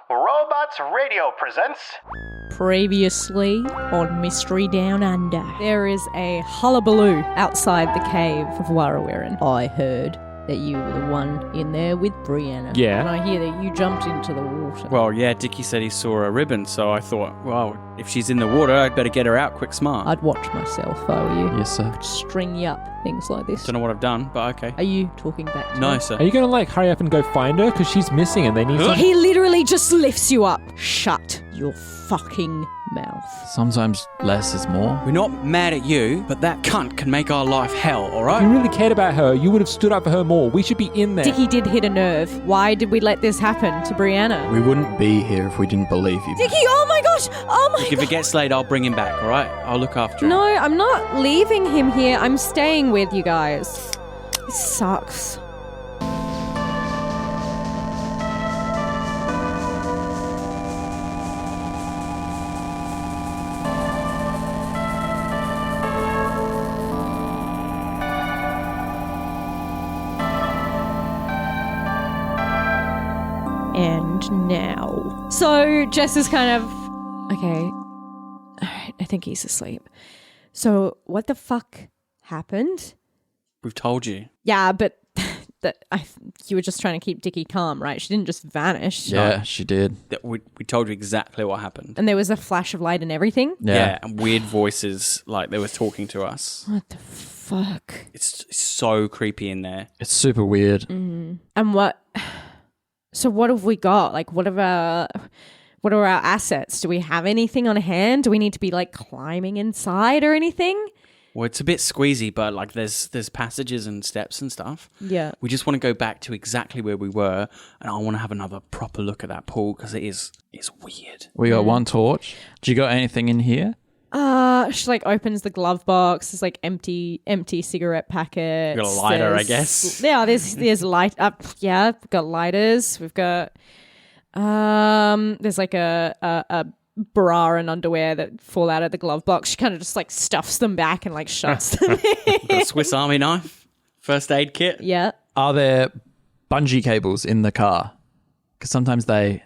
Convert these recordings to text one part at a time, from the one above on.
Robots Radio presents... Previously on Mystery Down Under, there is a hullabaloo outside the cave of Warrawirin. I heard that you were the one in there with Brianna. Yeah. And I hear that you jumped into the water. Well, yeah, Dickie said he saw a ribbon, so I thought, well, if she's in the water, I'd better get her out quick smart. I'd watch myself if I were you. Yes, sir. String you up, things like this. Don't know what I've done, but okay. Are you talking back to No, me? sir. Are you going to, hurry up and go find her? Because she's missing and they need some... He literally just lifts you up. Shut your fucking mouth. Sometimes less is more. We're not mad at you, but that cunt can make our life hell, If alright? you really cared about her, you would have stood up for her more. We should be in there. Dickie did hit a nerve. Why did we let this happen to Brianna? We wouldn't be here if we didn't believe you. Dickie, oh my gosh! Oh my If it gets late, I'll bring him back, alright? I'll look after him. No, I'm not leaving him here. I'm staying with you guys. This sucks. And now. So Jess is kind of... Okay. Alright, I think he's asleep. So what the fuck happened? We've told you. Yeah, but you were just trying to keep Dickie calm, right? She didn't just vanish. Yeah, she did. We told you exactly what happened. And there was a flash of light and everything? Yeah. And weird voices, like they were talking to us. What the fuck? It's so creepy in there. It's super weird. And what... So what have we got? Like, what are our assets? Do we have anything on hand? Do we need to be, climbing inside or anything? Well, it's a bit squeezy, but there's passages and steps and stuff. Yeah. We just want to go back to exactly where we were, and I want to have another proper look at that pool because it's weird. We got one torch. Do you got anything in here? She opens the glove box. There's empty cigarette packets. You got a lighter, I guess. Yeah, there's light up. Yeah, we've got lighters. We've got there's a bra and underwear that fall out of the glove box. She kind of just stuffs them back and shuts them in. Got a Swiss Army knife, first aid kit. Yeah. Are there bungee cables in the car? Because sometimes they're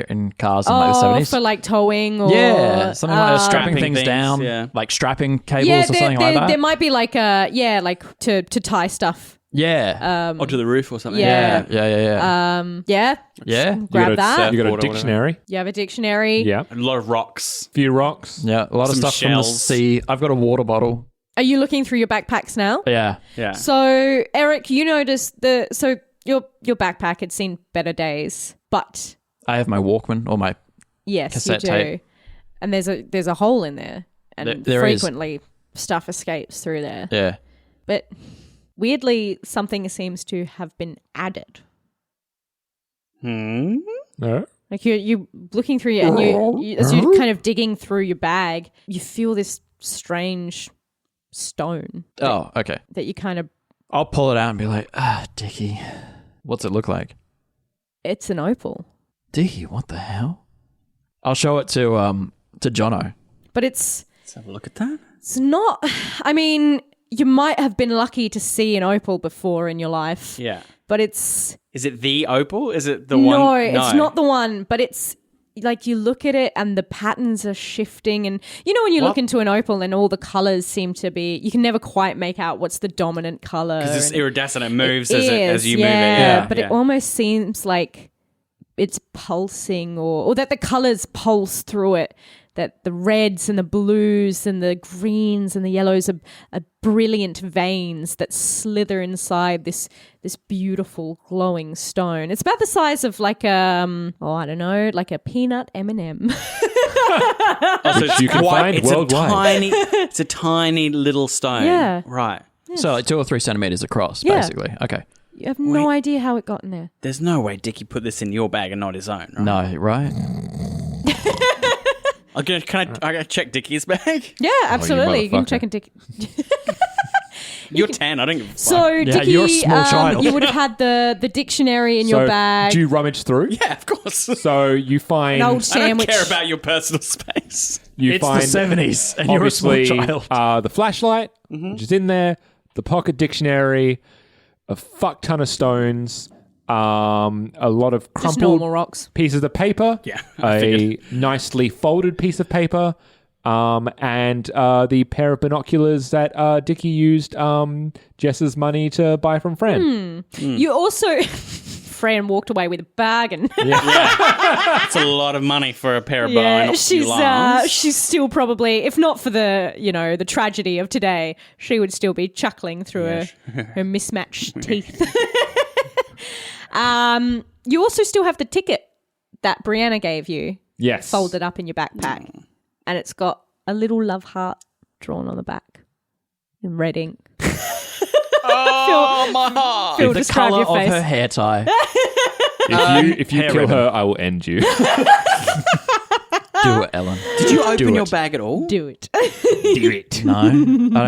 in cars in the 70s. For towing or... Yeah, something like strapping Strapping things things, down, yeah. like strapping cables Yeah, or something like that. there might be to tie stuff. Yeah. Onto the roof or something. Yeah. Yeah. Yeah. Yeah. Grab that. You got a Surfboard or dictionary. You have a dictionary. Yeah. A lot of rocks. Few rocks. Yeah. A lot of Some stuff from the shells. sea. I've got a water bottle. Are you looking through your backpacks now? Yeah. Yeah. So, Eric, you noticed your backpack had seen better days, but I have my Walkman or my... yes, Cassette you do. tape. And there's a hole in there, and There is. frequently stuff escapes through there. Yeah. But weirdly, something seems to have been added. No. Like you looking through and you as you're kind of digging through your bag, you feel this strange stone Oh, okay. that you kind of... I'll pull it out and be like, Dickie, what's it look like? It's an opal. Dickie, what the hell? I'll show it to Jono. But it's Let's have a look at that. not... I mean, you might have been lucky to see an opal before in your life. Yeah. But it's... Is it the opal? Is it the one? No, it's not the one, but it's... you look at it and the patterns are shifting, and when you look into an opal and all the colors seem to be, you can never quite make out what's the dominant color. Because it's and iridescent. It moves it as is, you move it. Yeah. But it almost seems like it's pulsing, or that the colors pulse through it. That the reds and the blues and the greens and the yellows are brilliant veins that slither inside this beautiful glowing stone. It's about the size of like a peanut M&M. Also, you can find worldwide. It's a tiny little stone. Yeah. Right. So 2 or 3 centimeters across, Yeah. basically. Okay. You have no idea how it got in there. There's no way Dickie put this in your bag and not his own, right? No, right? Okay, can I check Dickie's bag? Yeah, absolutely. You can motherfucker. check and Dick. You're 10. I don't give a fuck. So, Dickie, you're a small child. you would have had the dictionary in your bag. Do you rummage through? Yeah, of course. So you find... An old I don't sandwich. care about your personal space. You It's find the 70s and you're a small obviously child. the flashlight, which is in there, the pocket dictionary, a fuck ton of stones, a lot of Just crumpled normal rocks. pieces of paper. Yeah, I A figured. nicely folded piece of paper. And the pair of binoculars that Dickie used Jess's money to buy from Fran. You also... Fran walked away with a bag and... That's a lot of money for a pair of binoculars. she's still probably, if not for the, the tragedy of today, she would still be chuckling through her mismatched teeth. You also still have the ticket that Brianna gave you. Yes. Folded up in your backpack. And it's got a little love heart drawn on the back in red ink. Oh, my heart. Phil, The describe colour your of face. her hair tie. If you hair kill ribbon. her, I will end you. Do it, Ellen. Did you open your it. bag at all? Do it. Do it. No, I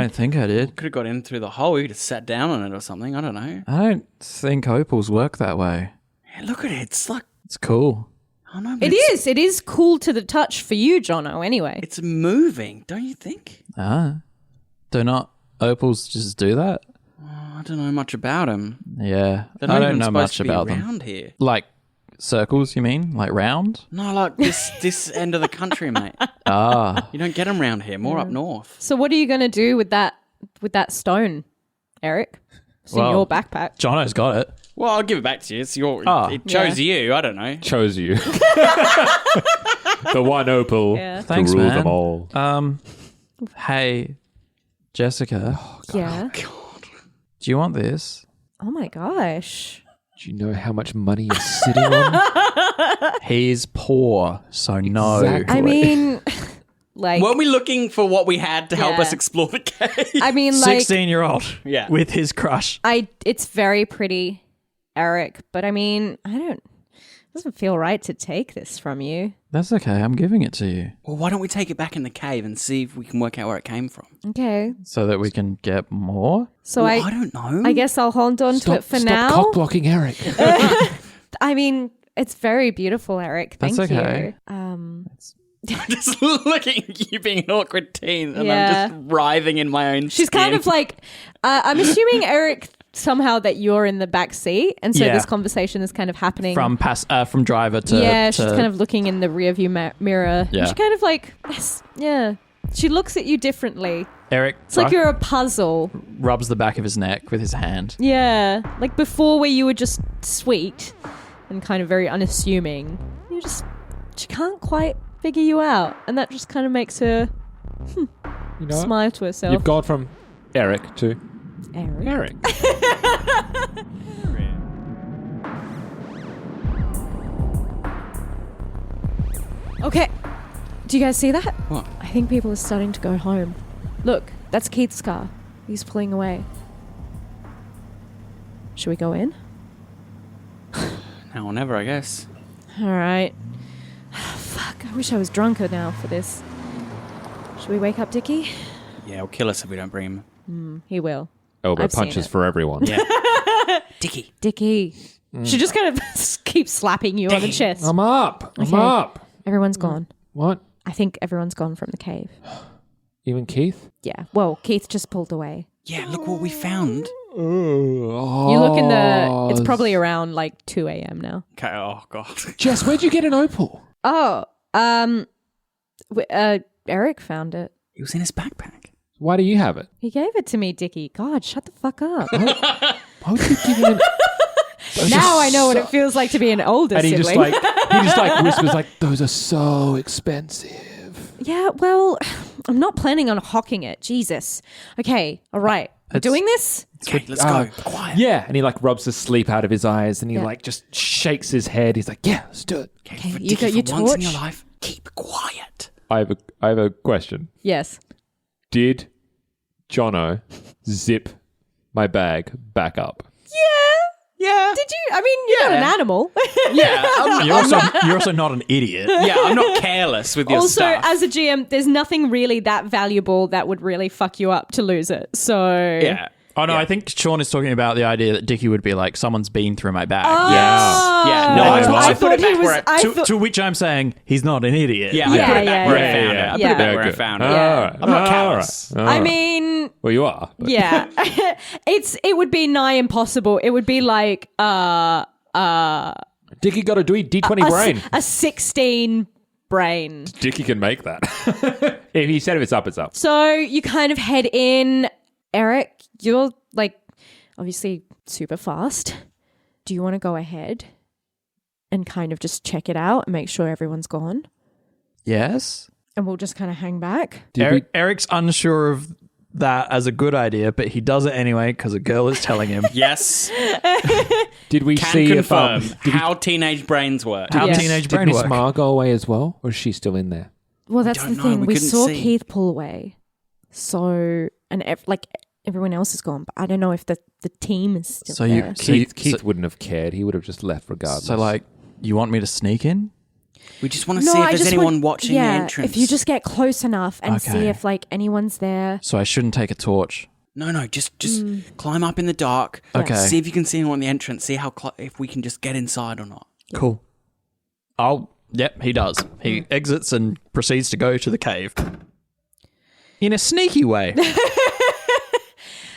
don't think I did. Could have got in through the hole. You could have sat down on it or something. I don't know. I don't think opals work that way. Yeah, look at it. It's like... It's cool. I don't know, but It is cool to the touch for you, Jono, anyway. It's moving, don't you think? Do not opals just do that? I don't know much about them. Yeah, They're I not don't even know supposed much to be about them. around here. Like circles, you mean? Like round? No, like this end of the country, mate. You don't get them around here. More up north. So what are you going to do with that stone, Eric? It's in Well- your backpack. Jono's got it. Well, I'll give it back to you. It's your. It Yeah. chose you. I don't know. Chose you. The one opal to Thanks, rule man. them all. Hey, Jessica, Yeah. do you want this? Oh my gosh. Do you know how much money you're sitting on? He's poor, so no. Exactly. I mean, like, Weren't we looking for what we had to help Yeah. us explore the cave? I mean, like, 16-year-old Yeah. with his crush. it's very pretty, Eric, but I mean, it doesn't feel right to take this from you. That's okay. I'm giving it to you Well, why don't we take it back in the cave and see if we can work out where it came from? Okay. so that we can get more. So Well, I don't know. I guess I'll hold on to it for stop now. cock blocking Eric. I mean, it's very beautiful, Eric. Thank That's okay. you. I'm just looking at you being an awkward teen, and Yeah. I'm just writhing in my own She's kind skin. of like, I'm assuming, Eric, somehow that you're in the back seat. And so Yeah. this conversation is kind of happening. From driver to She's kind of looking in the rearview mirror. Yeah. And she kind of like, yes, yeah. She looks at you differently. Eric. It's like you're a puzzle. rubs the back of his neck with his hand. Yeah. Like before where you were just sweet and kind of very unassuming. She can't quite figure you out. And that just kind of makes her You know, smile to herself. you've gone from Eric to Eric. Eric. Okay. Do you guys see that? What? I think people are starting to go home. Look, that's Keith's car. He's pulling away. Should we go in? Now or never, I guess. All right. Fuck, I wish I was drunker now for this. Should we wake up Dickie? Yeah, he'll kill us if we don't bring him. He will. Elbow I've seen punches it. for everyone. Yeah. Dickie. Dickie. She just kind of keeps slapping you on the Dickie. chest. I'm up. I'm Okay. up. Everyone's gone. What? I think everyone's gone from the cave. Even Keith? Yeah. Well, Keith just pulled away. Yeah, look what we found. You look in the... It's probably around like 2 a.m. now. Okay, oh, God. Jess, where'd you get an opal? Oh, Eric found it. It was in his backpack. Why do you have it? He gave it to me, Dickie. God, shut the fuck up. Why would you give him? Now I know what it feels like to be an older And he sibling. just like whispers like, "Those are so expensive." Yeah, well, I'm not planning on hawking it. Jesus. Okay, all right. We're doing this? Okay, let's go. Quiet. Yeah, and he like rubs the sleep out of his eyes, and he Yeah. like just shakes his head. He's like, "Yeah, let's do it." Okay, for you Dickie, got your for once in torch? your life, keep quiet. I have a question. Yes. Did Jono zip my bag back up? Yeah. Did you? I mean, you're not an animal. Yeah. You're also not an idiot. Yeah, I'm not careless with your Also, stuff. as a GM, there's nothing really that valuable that would really fuck you up to lose it. So yeah. Oh no, I think Sean is talking about the idea that Dickie would be like, someone's been through my bag. Yeah. Yeah, no, I I thought put it he back was. where it- I To, thought. to which I'm saying he's not an idiot. Yeah, Yeah, I put it back yeah, where yeah, I found yeah. it. I put Yeah. it back where I Good. found All it. right. I'm not All callous. right. All I right. mean, Well, you are. But yeah, it would be nigh impossible. It would be like Dickie got a D20 brain. A 16 brain. Dickie can make that. If he said if it's up, it's up. So you kind of head in. Eric, you're like obviously super fast. Do you want to go ahead and kind of just check it out and make sure everyone's gone? Yes. And we'll just kind of hang back? Eric's unsure of that as a good idea, but he does it anyway because a girl is telling him. Yes. Did we Can see confirm if how teenage brains work. How Yes. teenage did brain Miss work. Ma go away as well, or is she still in there? Well, that's don't the know. thing. We We couldn't saw see. Keith pull away. So, and everyone else is gone, but I don't know if the team is still So you- there. Keith wouldn't have cared. He would have just left regardless. So, like, you want me to sneak in? We just want to see if there's anyone watching the entrance. If you just get close enough and see Okay. if like anyone's there. So I shouldn't take a torch. No, just climb up in the dark. Okay. See if you can see anyone at the entrance. See how if we can just get inside or not. Cool. Yep, he does. He exits and proceeds to go to the cave. In a sneaky way.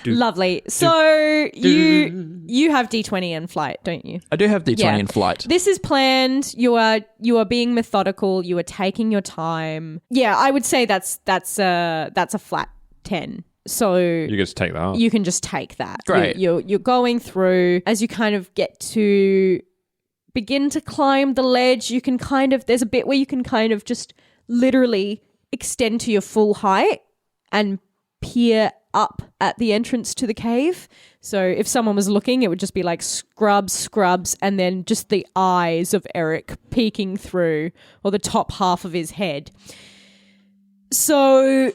Lovely. So you have D20 in flight, don't you? I do have D20 Yeah. in flight. This is planned. You are being methodical. You are taking your time. Yeah, I would say that's a flat 10. So you just take that off. you can just take that. Great. You're going through as you kind of get to begin to climb the ledge. You can there's a bit where you can kind of just literally extend to your full height and peer up at the entrance to the cave. So if someone was looking, it would just be like scrubs, and then just the eyes of Eric peeking through, or the top half of his head. So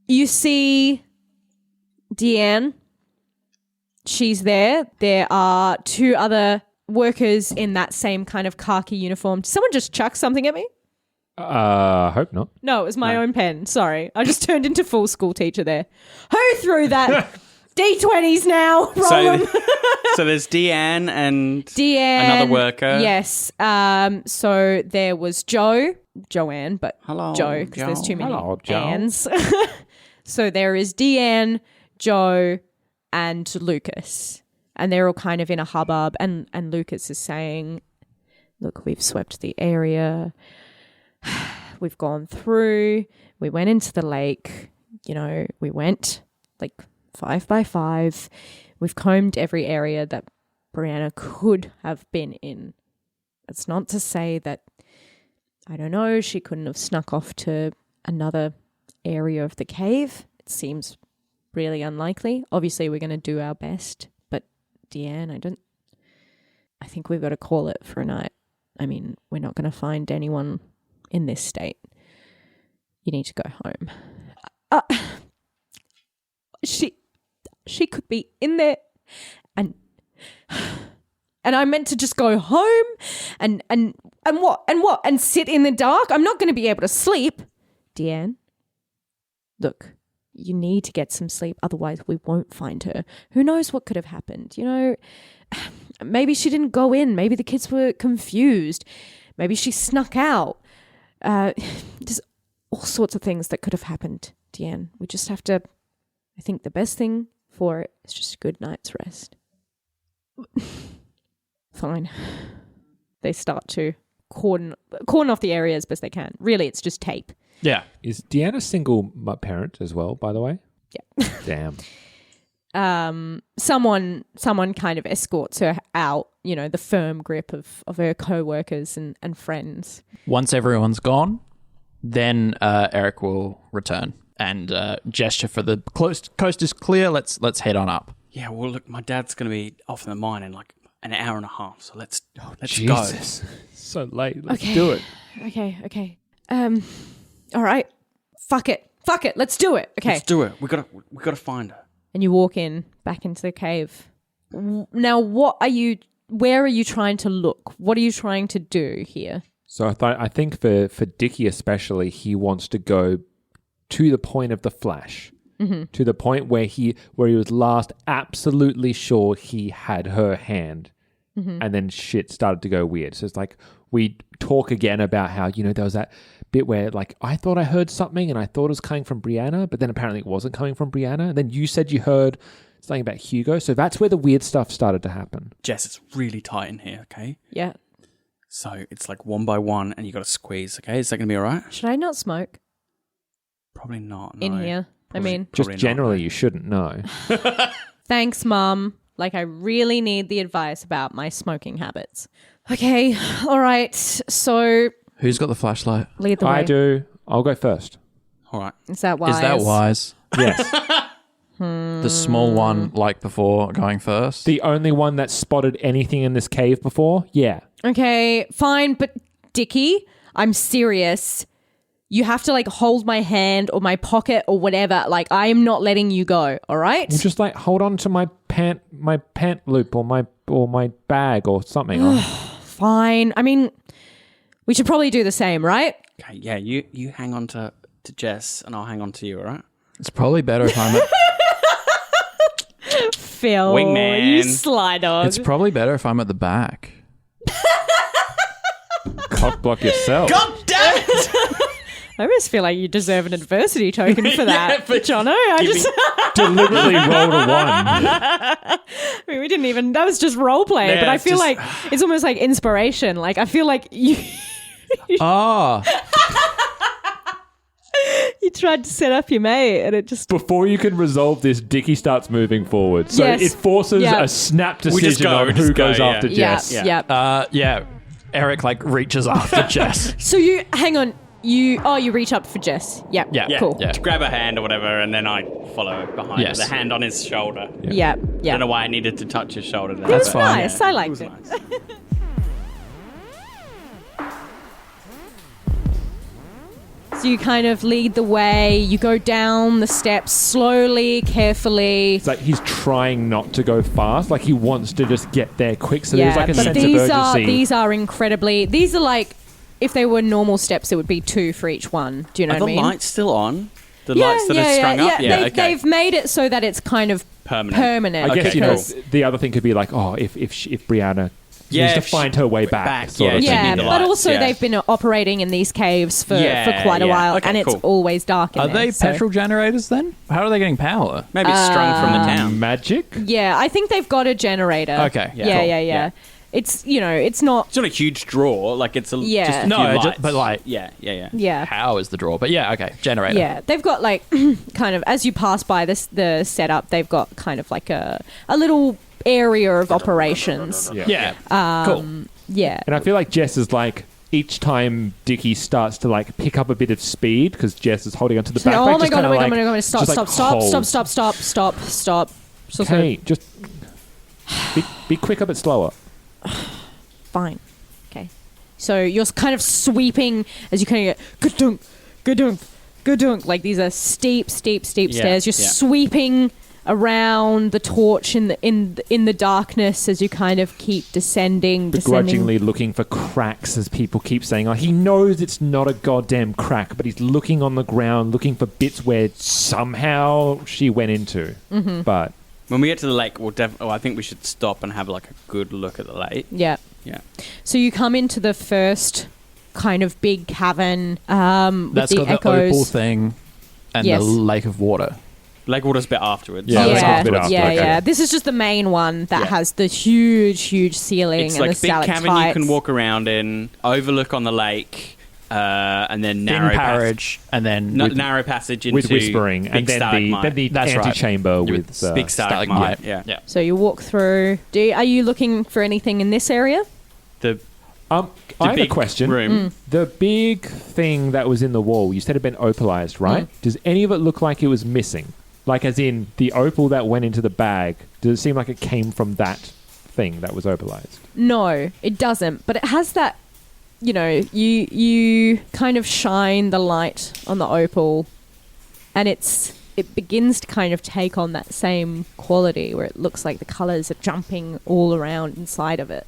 you see Deanne. She's there. There are two other workers in that same kind of khaki uniform. Did someone just chuck something at me? Hope not. No, it was my own pen. Sorry. I just turned into full school teacher there. Who threw that? D20s now. Roll 'em. So there's Deanne and Deanne. another worker. Yes. So there was Joanne, but Hello, Joe, because there's Joe. too many Hello, Joe. Anns. So there is Deanne, Joe, and Lucas. And they're all kind of in a hubbub. And Lucas is saying, look, we've swept the area. We've gone through. We went into the lake. We went like 5 by 5. We've combed every area that Brianna could have been in. It's not to say that, I don't know, she couldn't have snuck off to another area of the cave. It seems really unlikely. Obviously, we're going to do our best. But Deanne, I think we've got to call it for a night. I mean, we're not going to find anyone in this state. You need to go home. She could be in there, and I meant to just go home and what and sit in the dark. I'm not going to be able to sleep. Deanne, look, you need to get some sleep, otherwise we won't find her. Who knows what could have happened? Maybe she didn't go in. Maybe the kids were confused. Maybe she snuck out. There's all sorts of things that could have happened, Deanne. We just have to, I think the best thing for it is just a good night's rest. Fine. They start to cordon off the area as best they can. Really, it's just tape. Yeah. Is Deanna a single parent as well, by the way? Yeah. Damn. Someone kind of escorts her out, the firm grip of her co-workers and friends. Once everyone's gone, then Eric will return and gesture for the coast is clear. Let's head on up. Yeah, well, look, my dad's going to be off in the mine in like an hour and a half, so let's go. Jesus. So late. Let's Okay. do it. Okay. All right. Fuck it. Let's do it. Okay. Let's do it. We gotta find her. And you walk back into the cave. Now, where are you trying to look? What are you trying to do here? So I think for Dickie especially, he wants to go to the point of the flash, to the point where he was last absolutely sure he had her hand, and then shit started to go weird. So it's like we talk again about how there was that bit where like I thought I heard something and I thought it was coming from Brianna, but then apparently it wasn't coming from Brianna. And then you said you heard something about Hugo. So that's where the weird stuff started to happen. Jess, it's really tight in here, okay? Yeah. So it's like one by one and you got to squeeze, okay? Is that going to be all right? Should I not smoke Probably not. in no. here? Probably Just not, generally, no. you shouldn't know. Thanks, Mum. Like, I really need the advice about my smoking habits. Okay. All right. So Who's got the flashlight? lead the way. I do. I'll go first. All right. Is that wise? Is that wise? Yes. The small one, like before, going first? The only one that spotted anything in this cave before? Yeah. Okay, fine. But Dickie, I'm serious. You have to like hold my hand or my pocket or whatever. Like, I am not letting you go. All right? Well, just like hold on to my pant loop or my bag or something. Fine. I mean, we should probably do the same, right? Okay, yeah, you hang on to Jess and I'll hang on to you, all right? It's probably better if I'm at, Phil, Wingman. you sly dog. it's probably better if I'm at the back. Cock block yourself. God damn it! I almost feel like you deserve an adversity token for that, Jono. Deliberately rolled a 1. I mean, we didn't even. That was just role play, Yeah, but I it's feel just- like it's almost like inspiration. Like I feel like you. Oh, You tried to set up your mate, and it just. Before you can resolve this, Dickie starts moving forward. So Yes. it forces Yeah. a snap just decision go, on we who just go, goes yeah. after Jess. Yeah. yeah. Eric like reaches after Jess. So you hang on. You reach up for Jess. Yep. Yeah. Yeah, Cool. Yeah. to grab a hand or whatever, and then I follow behind Yes. with a hand on his shoulder. Yeah. I don't know why I needed to touch his shoulder. There. That's It was fine. nice. I liked was it. nice. So you kind of lead the way. You go down the steps slowly, carefully. It's like he's trying not to go fast. Like he wants to just get there quick. So Yeah, there's like a but sense of urgency. these are incredibly. These are like, if they were normal steps, it would be 2 for each one. Do you know Are what the I mean? lights still on? The lights that are strung up? Yeah, okay. They've made it so that it's kind of permanent. I guess, Okay, you know, because- the other thing could be like, oh, if Brianna Yeah, needs to if she- find her way back. yeah, of she thing. Yeah, need the but lights, also yeah. they've been operating in these caves for quite a Yeah. while, Okay, and it's cool. always dark in Are there. they so- petrol generators then? How are they getting power? Maybe it's strung from the town. Magic? Yeah, I think they've got a generator. Okay, Yeah, cool. yeah. It's, it's not... It's not a huge draw. Like it's a Yeah. just a No, few just- lights. but like- yeah. Yeah. How is the draw? But yeah, okay, generator. Yeah, they've got like kind of, as you pass by the setup, they've got kind of like a little area of operations. Yeah. Cool. Yeah. And I feel like Jess is like, each time Dickie starts to like pick up a bit of speed, because Jess is holding onto the back. Oh like, my just god, kinda oh my like- god, stop. So Okay, just be quick, a bit slower. fine. Okay. So you're kind of sweeping as you kind of get good-dunk. Like these are steep stairs. You're sweeping around the torch in the darkness as you kind of keep descending. Begrudgingly looking for cracks, as people keep saying. Oh, he knows it's not a goddamn crack, but he's looking on the ground, looking for bits where somehow she went into. Mm-hmm. But When we get to the lake, I think we should stop and have like a good look at the lake. Yeah. Yeah. So you come into the first kind of big cavern with That's the got echoes. the opal thing and Yes. the lake of water. Lake water's a bit afterwards. Yeah, let's Yeah, talk a bit after, okay. yeah. This is just the main one that Yeah. has the huge ceiling It's and like the a big cavern you stalactites. can walk around in, overlook on the lake, and then Thin narrow passage and then narrow passage into with whispering, big and then stalagmite. the That's right. antechamber With with big stalagmite. stalagmite. Yeah. So you walk through. Are you looking for anything in this area? The I have a big question. room. The big thing that was in the wall, you said it had been opalized, right? Does any of it look like it was missing? Like, as in the opal that went into the bag, does it seem like it came from that thing that was opalized? No, it doesn't. But it has that, you kind of shine the light on the opal and it begins to kind of take on that same quality where it looks like the colours are jumping all around inside of it.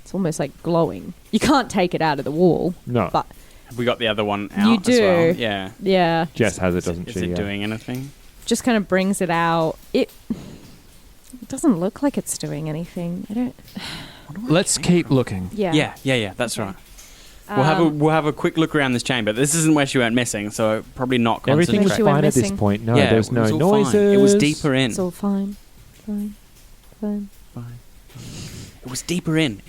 It's almost like glowing. You can't take it out of the wall. No. But Have we got the other one out You as well? do. Yeah. yeah, Jess has it, doesn't Is she? it Yeah. doing anything? just kind of brings it out. It doesn't look like it's doing anything. I don't... Let's keep looking. Yeah. Yeah. That's right. We'll have a quick look around this chamber. This isn't where she went missing, so probably not Everything was She concentrate. went fine at this missing. point. No, Yeah, there's it no was all noises. fine. It was deeper in. It's all fine. Fine. It was deeper in.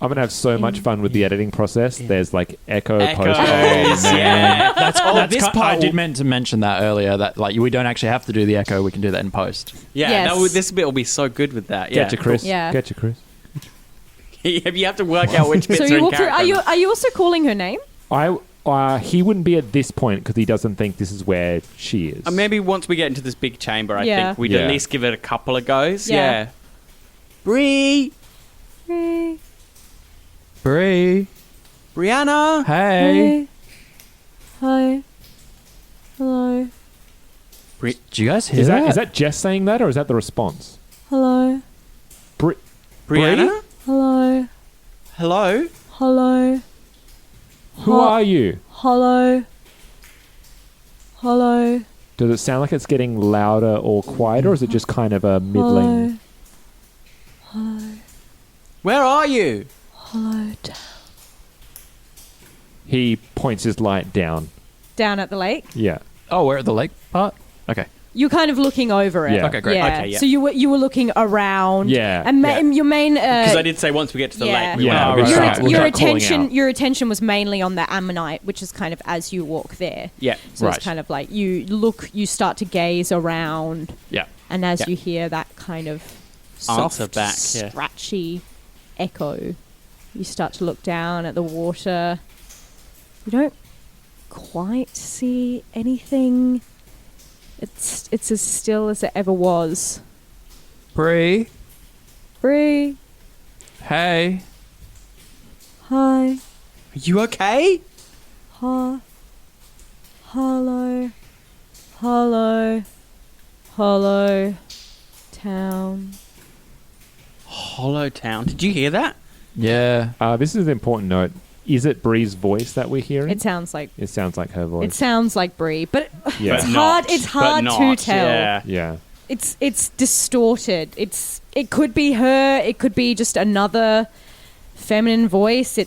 I'm going to have so much fun with the editing process. There's like echo, post. Echoes, Oh, man. yeah. That's this part I will- did meant to mention that earlier. That like we don't actually have to do the echo. We can do that in post. Yeah, Yes. this bit will be so good with that. Yeah. Get you, Chris. Yeah. Get you, Chris. You have to work out which bits So are you in walk through. character. Are you also calling her name? He wouldn't be at this point because he doesn't think this is where she is. Maybe once we get into this big chamber, I Yeah. think we'd Yeah. at least give it a couple of goes. Yeah. Yeah. Bree! Bree, Brianna! hey. Hi. Hello. Do you guys hear Is that Jess saying that or is that the response? Hello. Brianna? Hello. Hello? Hello. Who are you? Hello. Hello. Does it sound like it's getting louder or quieter or is it just kind of a middling? Where are you? Hello. He points his light down. Down at the lake. Yeah. Oh, we're at the lake part. Okay. You're kind of looking over it. Yeah. Okay, great. Yeah. Okay, yeah. So you were looking around. Yeah, And yeah. your main. Because I did say once we get to the lake, we Yeah, went, we Your, start- we'll your start calling attention. out. Your attention was mainly on the ammonite, which is kind of as you walk there. Yeah. So Right. it's kind of like you start to gaze around, Yeah. and as Yeah. you hear that kind of Answer soft, back, yeah. scratchy echo, you start to look down at the water. You don't quite see anything. It's as still as it ever was. Bree, Bree, hey. hi, Are you okay? ha, hello, hello, hello, town. Hollow Town. Did you hear that? Yeah. This is an important note. Is it Bree's voice that we're hearing? It sounds like her voice. it sounds like Bree, but Yeah. it's But hard. not. It's But hard to not. tell. Yeah. Yeah. It's distorted. It could be her. It could be just another feminine voice.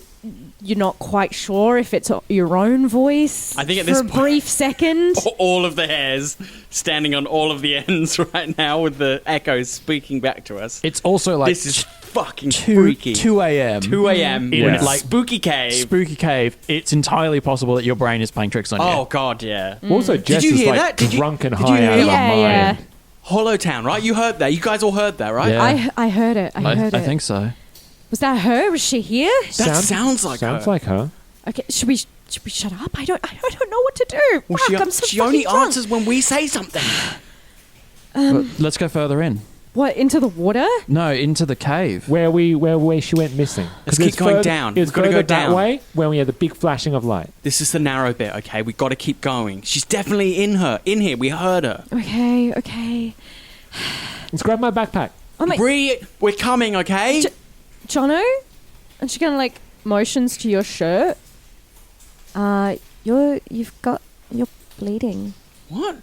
You're not quite sure if it's your own voice. I think at for this a point- brief second. All of the hairs standing on all of the ends right now with the echoes speaking back to us. It's also like This is fucking 2 freaky. 2 a.m. 2 a.m. Yeah. in like spooky cave. Spooky cave. It's entirely possible that your brain is playing tricks on Oh you. God, yeah. Also, Jess you is hear like that? Did you- drunk and did you high hear out of her Yeah, mind. yeah. Hollow Town, right? You heard that. You guys all heard that, right? Yeah. I heard it. I heard I it. think so. Was that her? Was she here? That sounds like Sounds her. like her. Okay, should we shut up? I don't know what to do. Well, Fuck, I'm so she only fucking drunk. answers when we say something. Let's go further in. What, into the water? No, into the cave. Where she went missing. Let's 'Cause keep it's going further- down. It's We've gotta further go that down. way when we had the big flashing of light. This is the narrow bit, okay? We got to keep going. She's definitely in here. We heard her. Okay. Let's grab my backpack. Oh my, Bree, we're coming, okay? Jono? And she kind of like motions to your shirt. You're bleeding. What?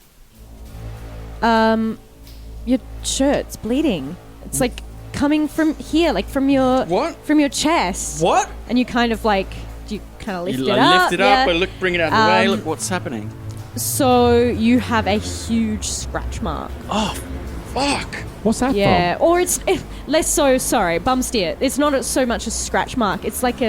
Your shirt's bleeding. It's like coming from here, like from your What? from your chest. What? And you kind of like you kind of lift You it like, up. lift it up yeah. and look, bring it out of the way. Um, Look what's happening. So you have a huge scratch mark. Oh, fuck. What's that Yeah, or it's less so. Sorry, bum steer. It's not so much a scratch mark. It's like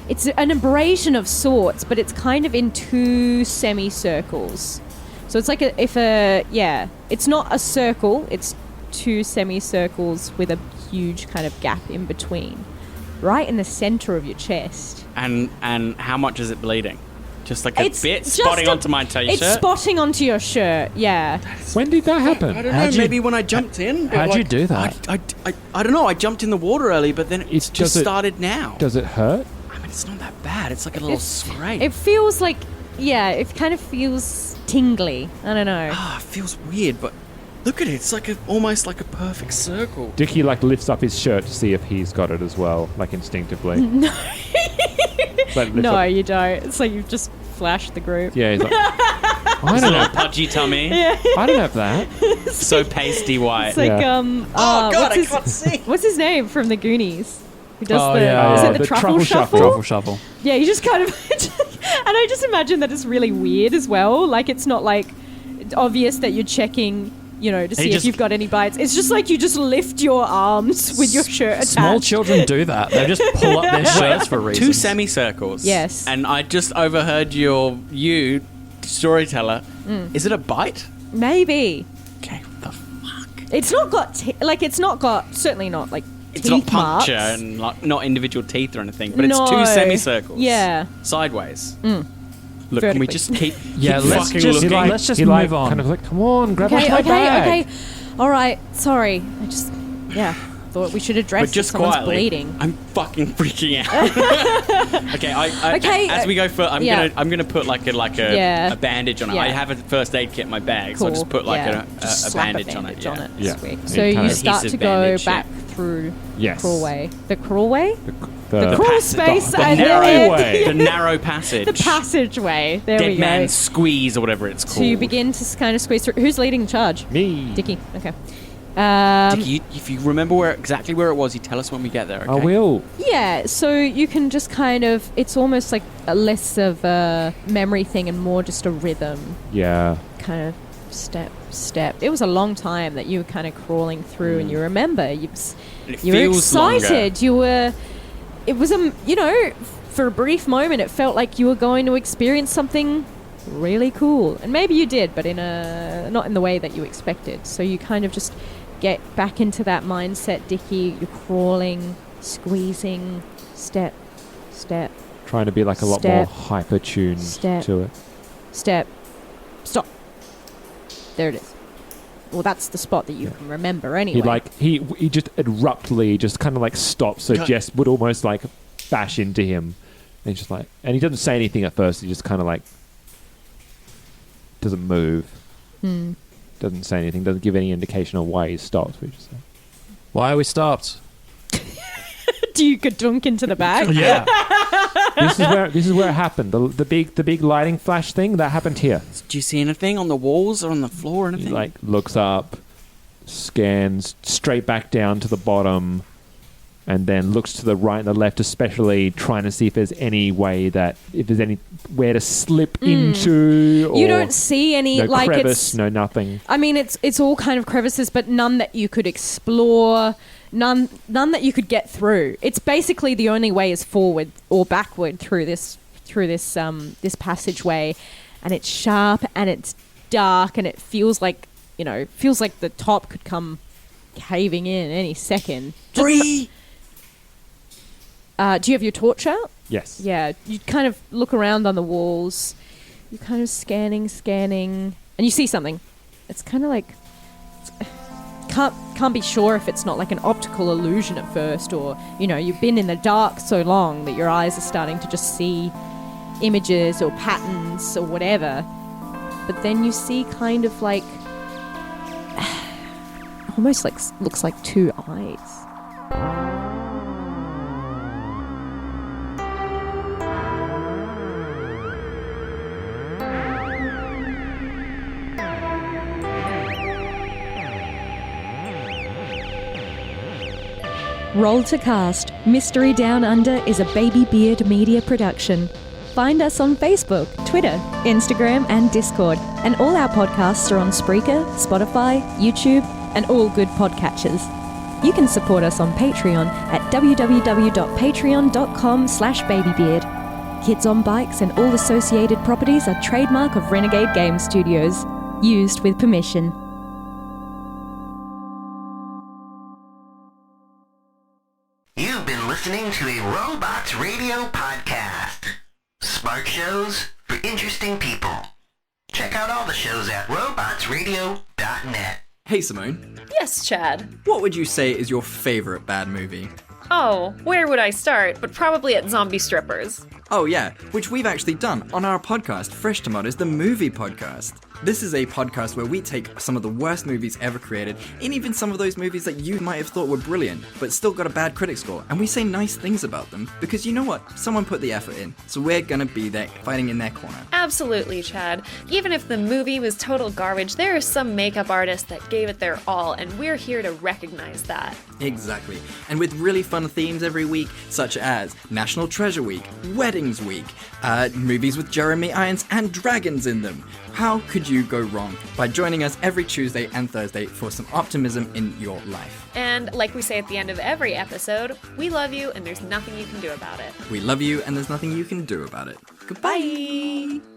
it's an abrasion of sorts, but it's kind of in two semicircles. So it's like it's not a circle. It's two semicircles with a huge kind of gap in between, right in the center of your chest. And how much is it bleeding? Just like a It's bit just spotting onto my t-shirt? It's spotting onto your shirt. Yeah. from? When did that happen? I don't How'd know, you- maybe when I jumped in. but how'd you do that? I don't know. I jumped in the water early, but then it's just does it- started now. Does it hurt? I mean, it's not that bad. It's like a little scrape. It feels like it kind of feels tingly. I don't know. It feels weird, but look at it. It's like almost like a perfect circle. Dickie like lifts up his shirt to see if he's got it as well, like instinctively. No. No, you don't. It's like you've just flashed the group. Yeah, he's like, I don't know. Pudgy tummy. I don't have that. So pasty white. It's like Yeah. Oh, God, what's I his, can't see. What's his name from the Goonies? Who does Oh, the yeah. is Oh, it the the truffle truffle shuffle? shuffle. Truffle shuffle. Yeah, you just kind of and I just imagine that it's really weird as well. Like it's not like obvious that you're checking to see if you've got any bites. It's just like you just lift your arms with your shirt attached. Small children do that. They just pull up their shirts for reasons. 2 semicircles. Yes. And I just overheard you, storyteller. Is it a bite? Maybe. Okay, what the fuck? It's not got, certainly not like It's teeth not puncture marks. and like, not individual teeth or anything, but it's No. 2 semicircles. Yeah. Sideways. Look, can we Vertically. just keep let's fucking just looking? let's just move on. Kind of like, come on, grab Okay, my bag. okay. All right. Sorry. I just, thought we should address But if just someone's quietly, bleeding. I'm fucking freaking out. Okay, as we go for, I'm gonna put like a bandage on it. Yeah. I have a first aid kit in my bag, so I'll just put like a Slap bandage on it. Yeah. Yeah. Sweet. Yeah, So kind you of start adhesive to go bandage, back through Yes. the crawl way. The crawl way? The Crawl space the and narrow then way. The narrow passage. the passageway. There we Dead go. man squeeze or whatever it's called. So you begin to kind of squeeze through. Who's leading the charge? Me. Dickie. Okay. Dickie, if you remember exactly where it was, you tell us when we get there. Okay? I will. Yeah, so you can just kind of, it's almost like a less of a memory thing and more just a rhythm, Yeah. kind of step. It was a long time that you were kind of crawling through and you remember, you were feels excited, it was for a brief moment it felt like you were going to experience something really cool. And maybe you did, but not in the way that you expected. So you kind of just get back into that mindset, Dickie. You're crawling, squeezing, step, Trying to be like a lot more hyper-tuned Step. to it. step, stop. There it is. Well, that's the spot that you can remember anyway. He just abruptly just kind of like stops, so Go- Jess would almost like bash into him, and he's just like, and he doesn't say anything at first. He just kind of like doesn't move, doesn't say anything, doesn't give any indication of why he stops. We just like, Why are we stopped? Do you dunk into the bag? Yeah. this is where it happened. The big lighting flash thing that happened here. Do you see anything on the walls or on the floor or He anything? like looks up, scans straight back down to the bottom, and then looks to the right and the left, especially trying to see if there's any way if there's anywhere to slip into. Or You don't see any no like crevice, it's. no nothing. I mean, it's all kind of crevices, but none that you could explore. None that you could get through. It's basically the only way is forward or backward through this passageway, and it's sharp and it's dark and it feels like the top could come caving in any second. Free! Do you have your torch out? Yes. Yeah, you kind of look around on the walls. You're kind of scanning, and you see something. It's kind of like can't be sure if it's not like an optical illusion at first, or you've been in the dark so long that your eyes are starting to just see images or patterns or whatever. But then you see kind of like almost like looks like 2 eyes. Roll to Cast Mystery Down Under is a Baby Beard media production. Find us on Facebook, Twitter, Instagram, and Discord. And all our podcasts are on Spreaker, Spotify, YouTube, and all good podcatchers. You can support us on Patreon at www.patreon.com/babybeard. Kids on Bikes and all associated properties are trademark of Renegade Game Studios. Used with permission. You've been listening to a Robots Radio podcast. Smart shows for interesting people. Check out all the shows at robotsradio.net. Hey Simone, Yes, Chad. what would you say is your favorite bad movie? Oh, where would I start? But probably at zombie strippers. Oh yeah, which we've actually done on our podcast, Fresh Tomatoes, the movie podcast. This is a podcast where we take some of the worst movies ever created, and even some of those movies that you might have thought were brilliant, but still got a bad critic score, and we say nice things about them, because you know what? Someone put the effort in, so we're gonna be there, fighting in their corner. Absolutely, Chad. Even if the movie was total garbage, there are some makeup artists that gave it their all, and we're here to recognize that. Exactly. And with really fun themes every week, such as National Treasure Week, Weddings Week, movies with Jeremy Irons and dragons in them. How could you go wrong? By joining us every Tuesday and Thursday for some optimism in your life. And like we say at the end of every episode, we love you and there's nothing you can do about it. We love you and there's nothing you can do about it. Goodbye. Bye.